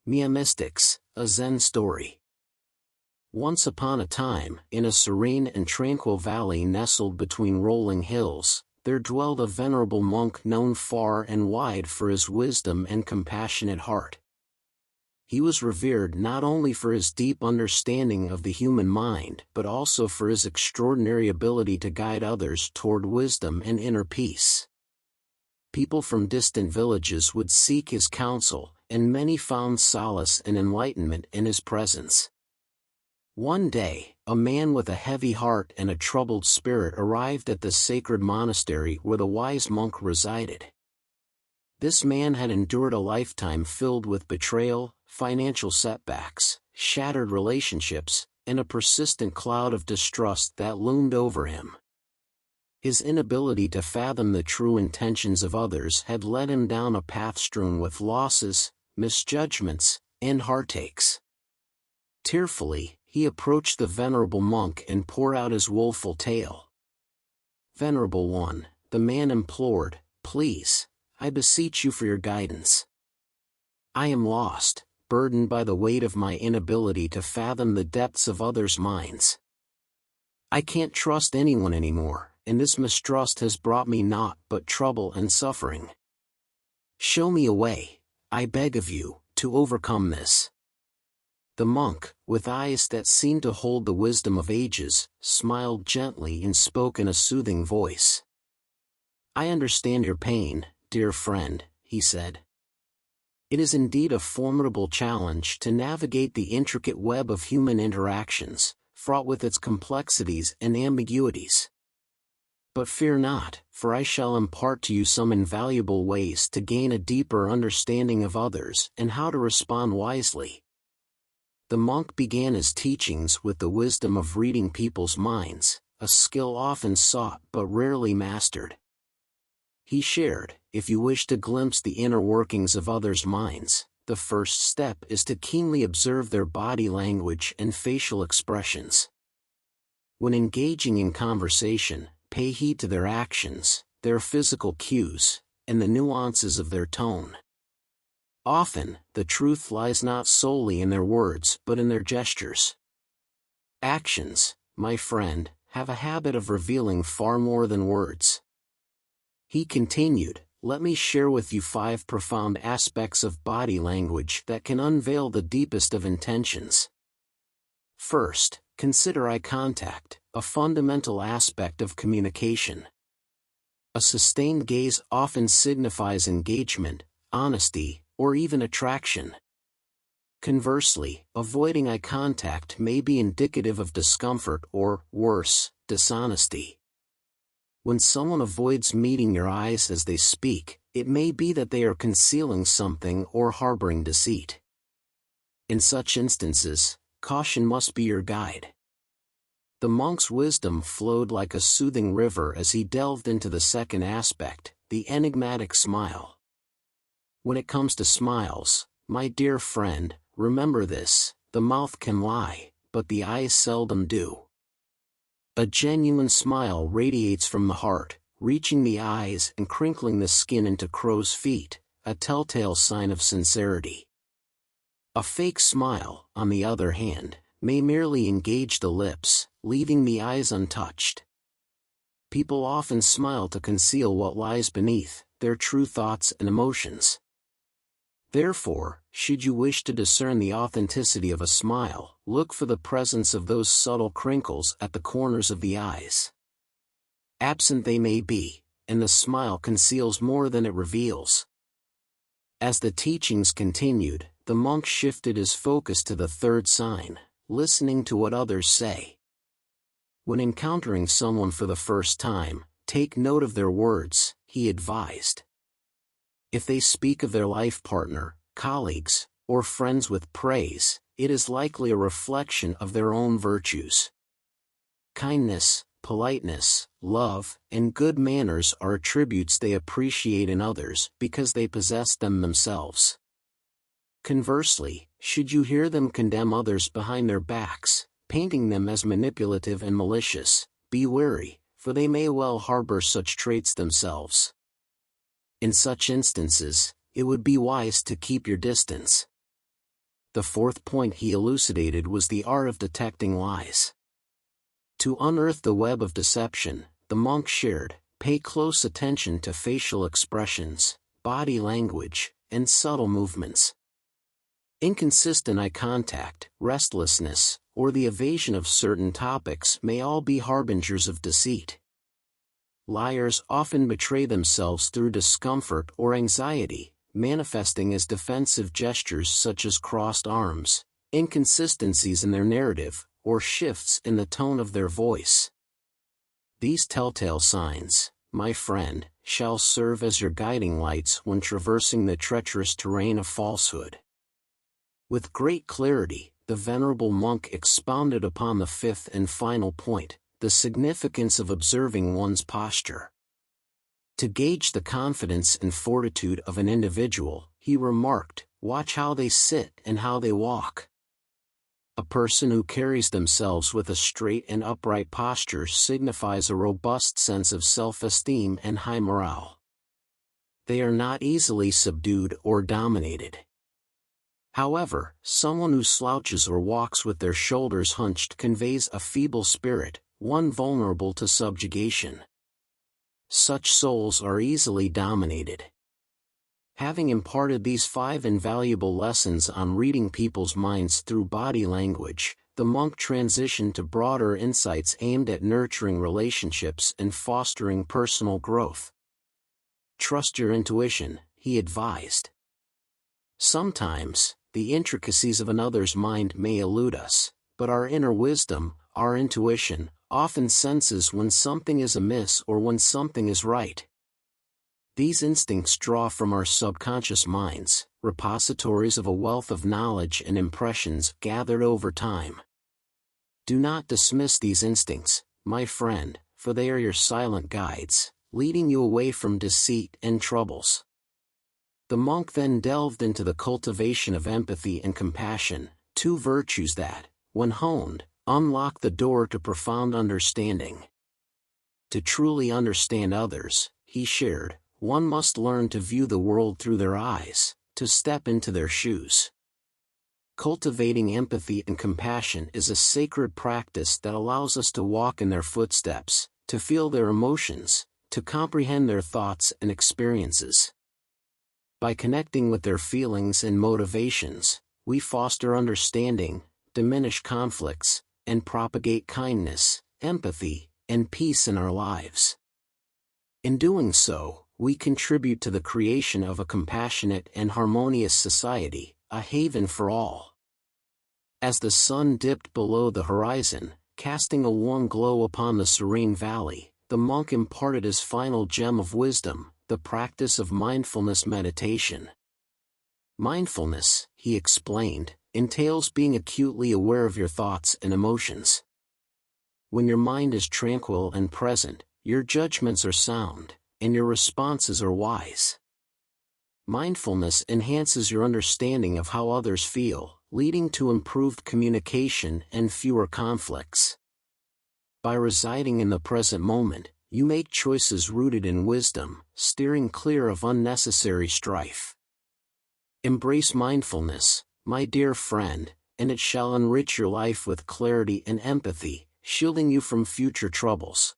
Mystics, a Zen story. Once upon a time, in a serene and tranquil valley nestled between rolling hills, there dwelled a venerable monk known far and wide for his wisdom and compassionate heart. He was revered not only for his deep understanding of the human mind but also for his extraordinary ability to guide others toward wisdom and inner peace. People from distant villages would seek his counsel, and many found solace and enlightenment in his presence. One day, a man with a heavy heart and a troubled spirit arrived at the sacred monastery where the wise monk resided. This man had endured a lifetime filled with betrayal, financial setbacks, shattered relationships, and a persistent cloud of distrust that loomed over him. His inability to fathom the true intentions of others had led him down a path strewn with losses, misjudgments, and heartaches. Tearfully, he approached the venerable monk and poured out his woeful tale. "Venerable one," the man implored, "please, I beseech you for your guidance. I am lost, burdened by the weight of my inability to fathom the depths of others' minds. I can't trust anyone anymore, and this mistrust has brought me naught but trouble and suffering. Show me a way, I beg of you, to overcome this." The monk, with eyes that seemed to hold the wisdom of ages, smiled gently and spoke in a soothing voice. "I understand your pain, dear friend," he said. "It is indeed a formidable challenge to navigate the intricate web of human interactions, fraught with its complexities and ambiguities. But fear not, for I shall impart to you some invaluable ways to gain a deeper understanding of others and how to respond wisely." The monk began his teachings with the wisdom of reading people's minds, a skill often sought but rarely mastered. He shared, if you wish to glimpse the inner workings of others' minds, the first step is to keenly observe their body language and facial expressions. When engaging in conversation, pay heed to their actions, their physical cues, and the nuances of their tone. Often, the truth lies not solely in their words but in their gestures. Actions, my friend, have a habit of revealing far more than words. He continued, "Let me share with you 5 profound aspects of body language that can unveil the deepest of intentions. First, consider eye contact, a fundamental aspect of communication. A sustained gaze often signifies engagement, honesty, or even attraction. Conversely, avoiding eye contact may be indicative of discomfort or, worse, dishonesty. When someone avoids meeting your eyes as they speak, it may be that they are concealing something or harboring deceit. In such instances, caution must be your guide." The monk's wisdom flowed like a soothing river as he delved into the second aspect, the enigmatic smile. "When it comes to smiles, my dear friend, remember this: the mouth can lie, but the eyes seldom do. A genuine smile radiates from the heart, reaching the eyes and crinkling the skin into crow's feet, a telltale sign of sincerity. A fake smile, on the other hand, may merely engage the lips, leaving the eyes untouched. People often smile to conceal what lies beneath, their true thoughts and emotions. Therefore, should you wish to discern the authenticity of a smile, look for the presence of those subtle crinkles at the corners of the eyes. Absent they may be, and the smile conceals more than it reveals." As the teachings continued, the monk shifted his focus to the third sign, listening to what others say. When encountering someone for the first time, take note of their words, he advised. If they speak of their life partner, colleagues, or friends with praise, it is likely a reflection of their own virtues. Kindness, politeness, love, and good manners are attributes they appreciate in others because they possess them themselves. Conversely, should you hear them condemn others behind their backs, painting them as manipulative and malicious, be wary, for they may well harbor such traits themselves. In such instances, it would be wise to keep your distance. The fourth point he elucidated was the art of detecting lies. To unearth the web of deception, the monk shared, pay close attention to facial expressions, body language, and subtle movements. Inconsistent eye contact, restlessness, or the evasion of certain topics may all be harbingers of deceit. Liars often betray themselves through discomfort or anxiety, manifesting as defensive gestures such as crossed arms, inconsistencies in their narrative, or shifts in the tone of their voice. These telltale signs, my friend, shall serve as your guiding lights when traversing the treacherous terrain of falsehood. With great clarity, the venerable monk expounded upon the fifth and final point, the significance of observing one's posture. To gauge the confidence and fortitude of an individual, he remarked, watch how they sit and how they walk. A person who carries themselves with a straight and upright posture signifies a robust sense of self-esteem and high morale. They are not easily subdued or dominated. However, someone who slouches or walks with their shoulders hunched conveys a feeble spirit, one vulnerable to subjugation. Such souls are easily dominated. Having imparted these 5 invaluable lessons on reading people's minds through body language, the monk transitioned to broader insights aimed at nurturing relationships and fostering personal growth. Trust your intuition, he advised. Sometimes, the intricacies of another's mind may elude us, but our inner wisdom, our intuition, often senses when something is amiss or when something is right. These instincts draw from our subconscious minds, repositories of a wealth of knowledge and impressions gathered over time. Do not dismiss these instincts, my friend, for they are your silent guides, leading you away from deceit and troubles. The monk then delved into the cultivation of empathy and compassion, 2 virtues that, when honed, unlock the door to profound understanding. To truly understand others, he shared, one must learn to view the world through their eyes, to step into their shoes. Cultivating empathy and compassion is a sacred practice that allows us to walk in their footsteps, to feel their emotions, to comprehend their thoughts and experiences. By connecting with their feelings and motivations, we foster understanding, diminish conflicts, and propagate kindness, empathy, and peace in our lives. In doing so, we contribute to the creation of a compassionate and harmonious society, a haven for all. As the sun dipped below the horizon, casting a warm glow upon the serene valley, the monk imparted his final gem of wisdom, the practice of mindfulness meditation. Mindfulness, he explained, entails being acutely aware of your thoughts and emotions. When your mind is tranquil and present, your judgments are sound, and your responses are wise. Mindfulness enhances your understanding of how others feel, leading to improved communication and fewer conflicts. By residing in the present moment, you make choices rooted in wisdom, steering clear of unnecessary strife. Embrace mindfulness, my dear friend, and it shall enrich your life with clarity and empathy, shielding you from future troubles.